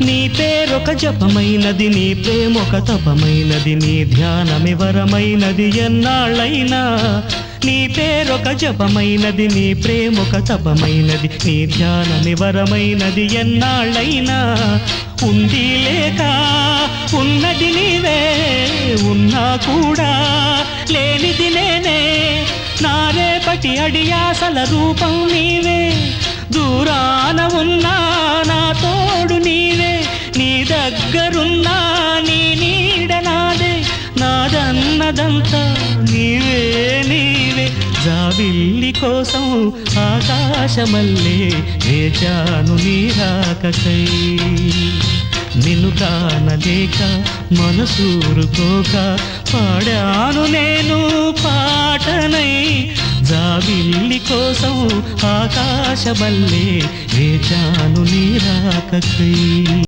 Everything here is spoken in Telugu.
నీ పేరొక జపమైనది, నీ ప్రేమొక తపమైనది, నీ ధ్యానమే వరమైనది ఎన్నాళ్ళైనా. నీ పేరొక జపమైనది, నీ ప్రేమొక తపమైనది, నీ ధ్యానమే వరమైనది ఎన్నాళ్ళైనా. ఉంది లేక ఉన్నది నీవే, ఉన్నా కూడా లేనిది నేనే. నా రేపటి అడియాసల రూపం నీవే, దూరాన ఉన్నా నా తోడు నీవే. నీ దగ్గరున్నా నీ నీడ నాదే, నాదన్నదంతా నీవే నీవే. జాబిల్లి కోసం ఆకాశమల్లే వేచాను నీ రాకకై. నిన్ను కానలేక మనసూరుకోక పాడాను నేను పాటనై. జాబిల్లి కోసం ఆకాశమల్లే వేచాను నీ రాకకై.